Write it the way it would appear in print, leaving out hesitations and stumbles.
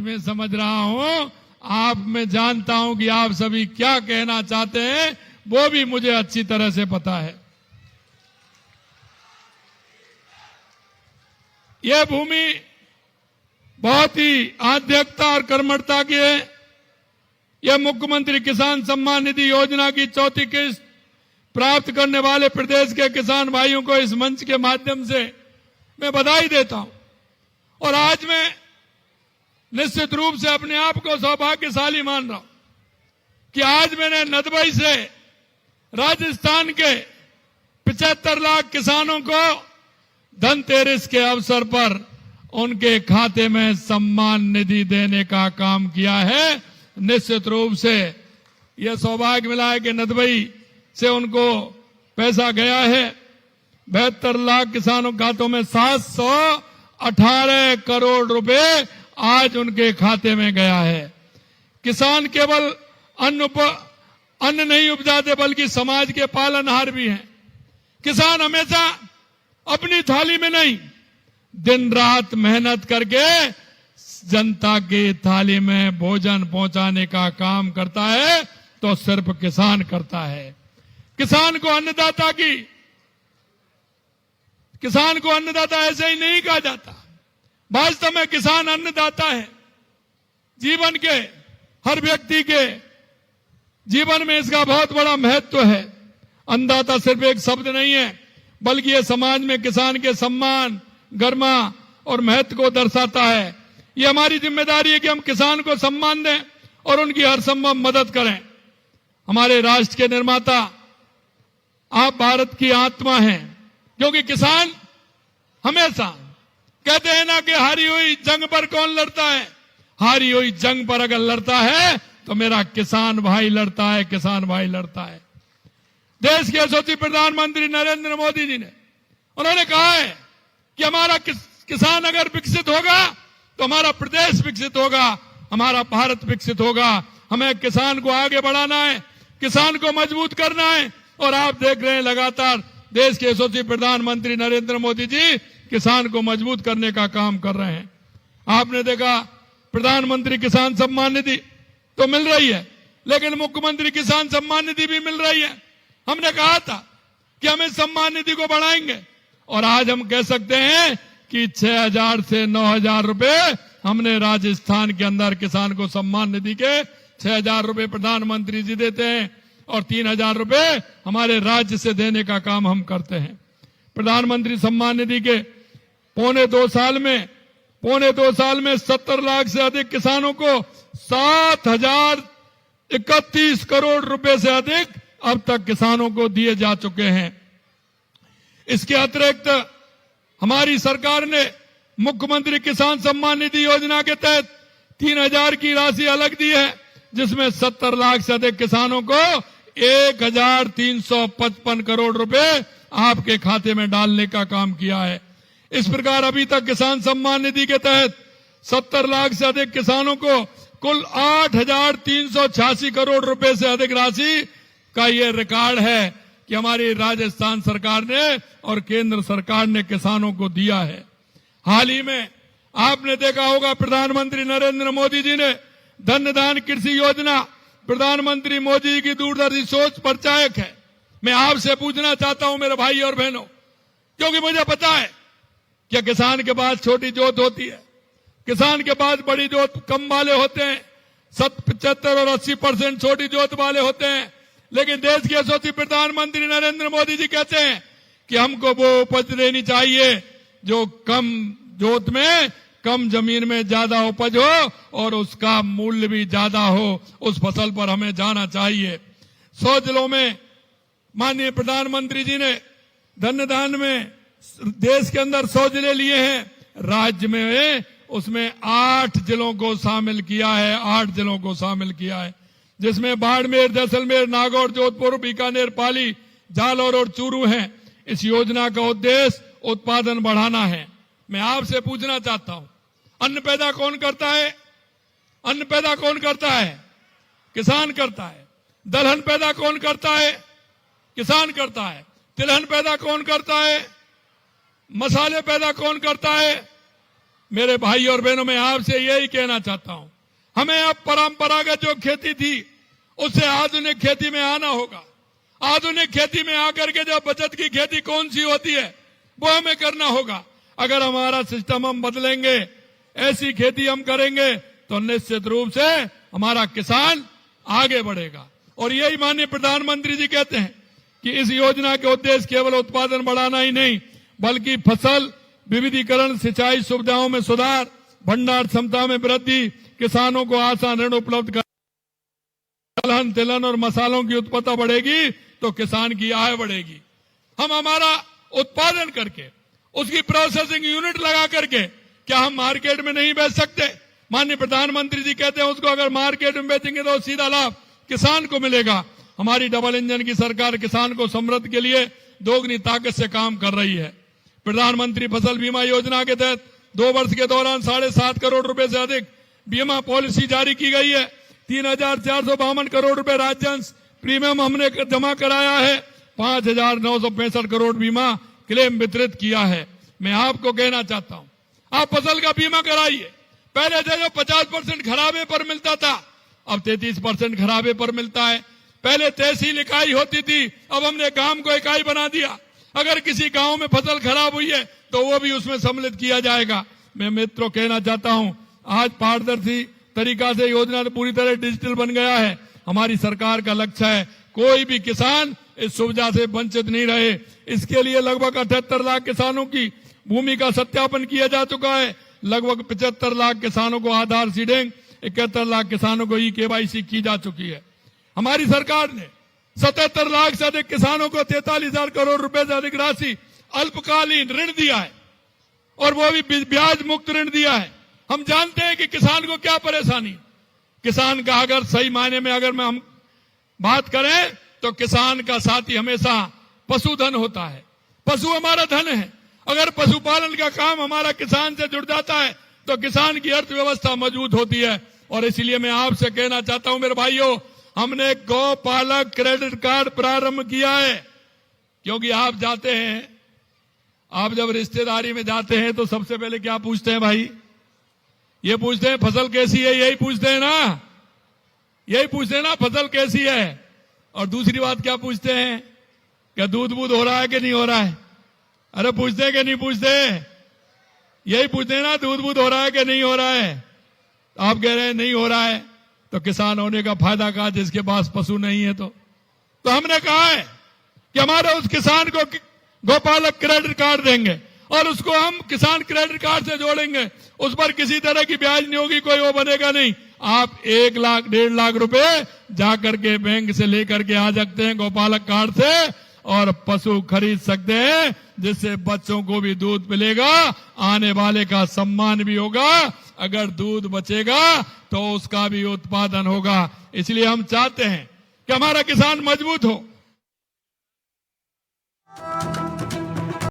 मैं समझ रहा हूं, आप मैं जानता हूं कि आप सभी क्या कहना चाहते हैं, वो भी मुझे अच्छी तरह से पता है। यह भूमि बहुत ही आध्यात्मिकता और कर्मठता की है। यह मुख्यमंत्री किसान सम्मान निधि योजना की चौथी किस्त प्राप्त करने वाले प्रदेश के किसान भाइयों को इस मंच के माध्यम से मैं बधाई देता हूं। और आज मैं निश्चित रूप से अपने आप को सौभाग्यशाली मान रहा हूं कि आज मैंने नदबई से राजस्थान के 75 लाख किसानों को धनतेरस के अवसर पर उनके खाते में सम्मान निधि देने का काम किया है। निश्चित रूप से यह सौभाग्य मिला है कि नदबई से उनको पैसा गया है। 72 लाख किसानों के खातों में 718 करोड़ रुपए आज उनके खाते में गया है। किसान केवल अन्न नहीं उपजाते बल्कि समाज के पालनहार भी हैं। किसान हमेशा अपनी थाली में नहीं, दिन रात मेहनत करके जनता की थाली में भोजन पहुंचाने का काम करता है, तो सिर्फ किसान करता है। किसान को अन्नदाता ऐसे ही नहीं कहा जाता। वास्तव में किसान अन्नदाता है। जीवन के हर व्यक्ति के जीवन में इसका बहुत बड़ा महत्व है। अन्नदाता सिर्फ एक शब्द नहीं है, बल्कि यह समाज में किसान के सम्मान, गरिमा और महत्व को दर्शाता है। ये हमारी जिम्मेदारी है कि हम किसान को सम्मान दें और उनकी हर संभव मदद करें। हमारे राष्ट्र के निर्माता आप भारत की आत्मा हैं, क्योंकि किसान हमेशा कहते हैं ना कि हारी हुई जंग पर कौन लड़ता है। हारी हुई जंग पर अगर लड़ता है तो मेरा किसान भाई लड़ता है, किसान भाई लड़ता है। देश के यशस्वी प्रधानमंत्री नरेंद्र मोदी जी ने उन्होंने कहा है कि हमारा किसान अगर विकसित होगा तो हमारा प्रदेश विकसित होगा, हमारा भारत विकसित होगा। हमें किसान को आगे बढ़ाना है, किसान को मजबूत करना है। और आप देख रहे हैं लगातार देश के यशस्वी प्रधानमंत्री नरेंद्र मोदी जी किसान को मजबूत करने का काम कर रहे हैं। आपने देखा प्रधानमंत्री किसान सम्मान निधि तो मिल रही है, लेकिन मुख्यमंत्री किसान सम्मान निधि भी मिल रही है। हमने कहा था कि हम इस सम्मान निधि को बढ़ाएंगे और आज हम कह सकते हैं कि 6,000 से 9,000 रुपए हमने राजस्थान के अंदर किसान को सम्मान निधि के 6,000 रुपए प्रधानमंत्री जी देते हैं और 3,000 रुपए हमारे राज्य से देने का काम हम करते हैं। प्रधानमंत्री सम्मान निधि के पौने दो साल में 70 लाख से अधिक किसानों को 7,031 करोड़ रुपए से अधिक अब तक किसानों को दिए जा चुके हैं। इसके अतिरिक्त हमारी सरकार ने मुख्यमंत्री किसान सम्मान निधि योजना के तहत 3,000 की राशि अलग दी है, जिसमें 70 लाख से अधिक किसानों को 1,355 करोड़ रुपए आपके खाते में डालने का काम किया है। इस प्रकार अभी तक किसान सम्मान निधि के तहत 70 लाख से अधिक किसानों को कुल 8,386 करोड़ रुपए से अधिक राशि का यह रिकॉर्ड है कि हमारी राजस्थान सरकार ने और केंद्र सरकार ने किसानों को दिया है। हाल ही में आपने देखा होगा प्रधानमंत्री नरेंद्र मोदी जी ने धन दान कृषि योजना, प्रधानमंत्री मोदी की दूरदर्शी सोच परिचायक है। मैं आपसे पूछना चाहता हूं मेरे भाई और बहनों, क्योंकि मुझे पता है कि किसान के पास छोटी जोत होती है, किसान के पास बड़ी जोत कम वाले होते हैं, 75 और 80% छोटी जोत वाले होते हैं। लेकिन देश के यशस्वी प्रधानमंत्री नरेंद्र मोदी जी कहते हैं कि हमको वो उपज देनी चाहिए जो कम जोत में, कम जमीन में ज्यादा उपज हो और उसका मूल्य भी ज्यादा हो। उस फसल पर हमें जाना चाहिए। 100 जिलों में माननीय प्रधानमंत्री जी ने धन दान में देश के अंदर 100 जिले लिए हैं, राज्य में उसमें 8 जिलों को शामिल किया है। 8 जिलों को शामिल किया है, जिसमें बाड़मेर, जैसलमेर, नागौर, जोधपुर, बीकानेर, पाली, जालौर और चूरू हैं। इस योजना का उद्देश्य उत्पादन बढ़ाना है। मैं आपसे पूछना चाहता हूं, अन्न पैदा कौन करता है? अन्न पैदा कौन करता है? किसान करता है। दलहन पैदा कौन करता है? किसान करता है। तिलहन पैदा कौन करता है? मसाले पैदा कौन करता है? मेरे भाई और बहनों, मैं आपसे यही कहना चाहता हूं, हमें अब परंपरागत जो खेती थी उससे आधुनिक खेती में आना होगा। आधुनिक खेती में आकर के जब बचत की खेती कौन सी होती है वो हमें करना होगा। अगर हमारा सिस्टम हम बदलेंगे, ऐसी खेती हम करेंगे, तो निश्चित रूप से हमारा किसान आगे बढ़ेगा। और यही माननीय प्रधानमंत्री जी कहते हैं कि इस योजना के उद्देश्य केवल उत्पादन बढ़ाना ही नहीं, बल्कि फसल विविधीकरण, सिंचाई सुविधाओं में सुधार, भंडार क्षमता में वृद्धि, किसानों को आसान ऋण उपलब्ध कर, दलहन, तिलहन और मसालों की उत्पादन बढ़ेगी तो किसान की आय बढ़ेगी। हम हमारा उत्पादन करके उसकी प्रोसेसिंग यूनिट लगा करके क्या हम मार्केट में नहीं बेच सकते? माननीय प्रधानमंत्री जी कहते हैं उसको अगर मार्केट में बेचेंगे तो सीधा लाभ किसान को मिलेगा। हमारी डबल इंजन की सरकार किसान को समृद्धि के लिए दोगुनी ताकत से काम कर रही है। प्रधानमंत्री फसल बीमा योजना के तहत 2 वर्ष के दौरान 7.5 करोड़ रुपए से अधिक बीमा पॉलिसी जारी की गई है। 3,452 करोड़ रुपए राज्यांश प्रीमियम हमने जमा कराया है। 5,965 करोड़ बीमा क्लेम वितरित किया है। मैं आपको कहना चाहता हूं, आप फसल का बीमा कराइए। पहले जो 50% खराबे पर मिलता था, अब 33% खराबे पर मिलता है। पहले तहसील इकाई होती थी, अब हमने गांव को इकाई बना दिया। अगर किसी गांव में फसल खराब हुई है तो वो भी उसमें सम्मिलित किया जाएगा। मैं मित्रों कहना चाहता हूं, आज पारदर्शी तरीका से योजना पूरी तरह डिजिटल बन गया है। हमारी सरकार का लक्ष्य है कोई भी किसान इस सुविधा से वंचित नहीं रहे। इसके लिए लगभग 78 लाख किसानों की भूमि का सत्यापन किया जा चुका है। लगभग 75 लाख किसानों को आधार सीडिंग, 71 लाख किसानों को ई-केवाईसी की जा चुकी है। हमारी सरकार ने 77 लाख से अधिक किसानों को 43,000 करोड़ रुपए से अधिक राशि अल्पकालीन ऋण दिया है, और वो भी ब्याज मुक्त ऋण दिया है। हम जानते हैं कि किसान को क्या परेशानी। किसान का अगर सही मायने में अगर हम बात करें तो किसान का साथी हमेशा पशुधन होता है। पशु हमारा धन है। अगर पशुपालन का काम हमारा किसान से जुड़ जाता है तो किसान की अर्थव्यवस्था मजबूत होती है। और इसलिए मैं आपसे कहना चाहता हूं मेरे भाइयों, हमने गौपालक क्रेडिट कार्ड प्रारंभ किया है। क्योंकि आप जाते हैं, आप जब रिश्तेदारी में जाते हैं तो सबसे पहले क्या पूछते हैं भाई? ये पूछते हैं फसल कैसी है, यही पूछते हैं ना, यही पूछते हैं ना फसल कैसी है। और दूसरी बात क्या पूछते हैं? क्या दूध बूध हो रहा है कि नहीं हो रहा है? अरे पूछते हैं कि नहीं पूछते? यही पूछते हैं ना, दूध बूध हो रहा है कि नहीं हो रहा है। आप कह रहे हैं नहीं हो रहा है, तो किसान होने का फायदा कहा जिसके पास पशु नहीं है। तो हमने कहा है कि हमारे उस किसान को गौपालक क्रेडिट कार्ड देंगे और उसको हम किसान क्रेडिट कार्ड से जोड़ेंगे। उस पर किसी तरह की ब्याज नहीं होगी, कोई वो बनेगा नहीं। आप 1 लाख 1.5 लाख रुपए जाकर के बैंक से लेकर के आ सकते हैं गौपालक कार्ड से, और पशु खरीद सकते हैं, जिससे बच्चों को भी दूध मिलेगा, आने वाले का सम्मान भी होगा। अगर दूध बचेगा तो उसका भी उत्पादन होगा। इसलिए हम चाहते हैं कि हमारा किसान मजबूत हो,